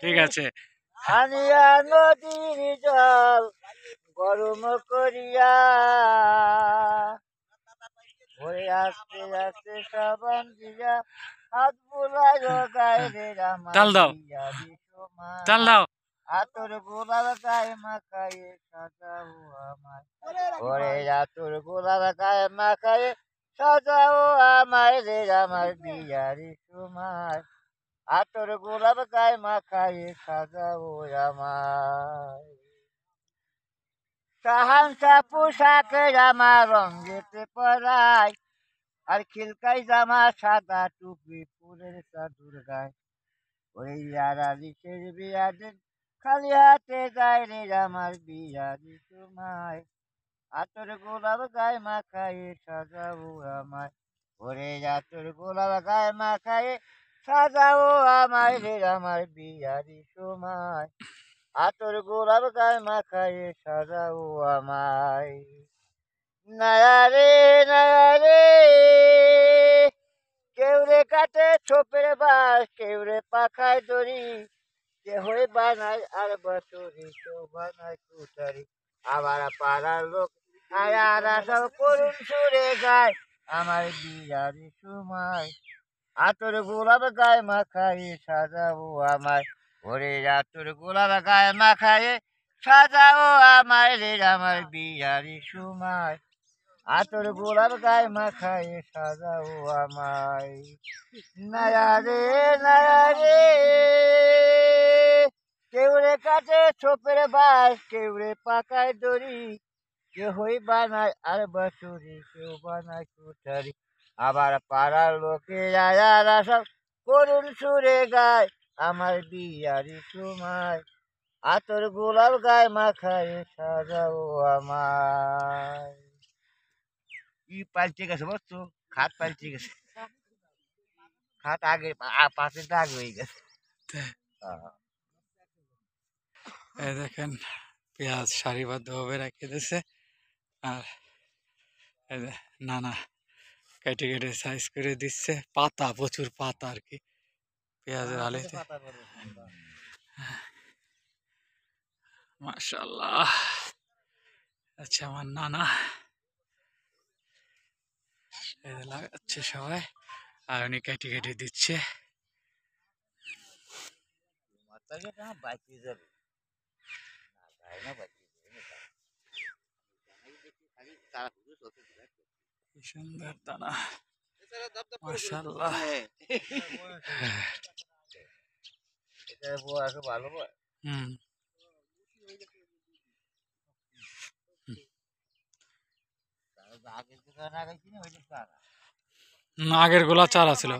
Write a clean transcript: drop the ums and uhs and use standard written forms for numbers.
ঠিক আছে। আনিয়া নদীর জল গরম করিয়া ভরে আসতে আসতে সাবান দিয়া হাত বুলাই গায়ে রে আমার তাল দাও, বিয়ারি তাল সময় দাও। আতর গোলার গায়ে মাখায়ে সাজাও আমায় ওরে আতর গোলার গায়ে মাখায়ে সাজাও আমায় রে আমার বিয়ারি সময় আতর গোলাপ গায়ে মাখায়ে সাজাও আমায় সাহানসা পোশাকে আমার রঙেতে পরায় আর খিলকাই জামা সাদা টুপি ফুলের চাদর গায় ওই আলিশের বিয়া দিন খালি হাতে যায় রে আমার বিয়ারি সময় আতর গোলাপ গায়ে মাখায়ে সাজাও আমায় ওরে আতর গোলাপ গায়ে মাখায়ে সাজাও আমায় রে আমার বিয়ারি সময় আতর গোলাপ গায়ে মাখায়ে সাজাও আমায় নয়া রে কেউ রে কাটে ছোপের বাস কেউ রে পাখায় দড়ি কেহই বানায় আর বছরে কেউ বানায় কুটারি আবার পাড়ার লোক আয়ারা সব করুণ সুরে গায় আমার বিয়ারি সময় আতর গোলাপ গায়ে মাখায়ে সাজাবো আমায় ওরে আতর গোলাপ গায়ে মাখায়ে সাজাও আমায় রে আমার বিয়ারি সময় আতর গোলাপ গায়ে মাখায়ে সাজাও আমায় নয়া রে কেউ রে কাটে ছোপের বাস কেউ রে পাকায় দড়ি কেহই বানায় আর বাসুরি কেউ বানায় কুঠারি আবার পাড়ার লোকে আয়ারা সব করুণ সুরে গায় আমার বিয়ারি সময় আতর গোলাপ গায়ে মাখায় সাজাও আমায় ই পাল্টে গেছে বুঝছো খাত পাল্টে গেছে খাত আগে পাশে দাগ হয়ে গেছে এই দেখেন পেঁয়াজ সারিবদ্ধভাবে রেখে দিয়েছে। আর এই যে নানা কেটে কেটে সাইজ করে দিচ্ছে, পাতা প্রচুর পাতা আর কি পেঁয়াজের আলিতে। মাশাআল্লাহ। আচ্ছা আমার নানা লাগাচ্ছে সবাই, আর উনি কেটে কেটে দিচ্ছে। কি সুন্দর দানা, মাশাআল্লাহ। ভালো হুম, আগের গোলা চারা ছিল।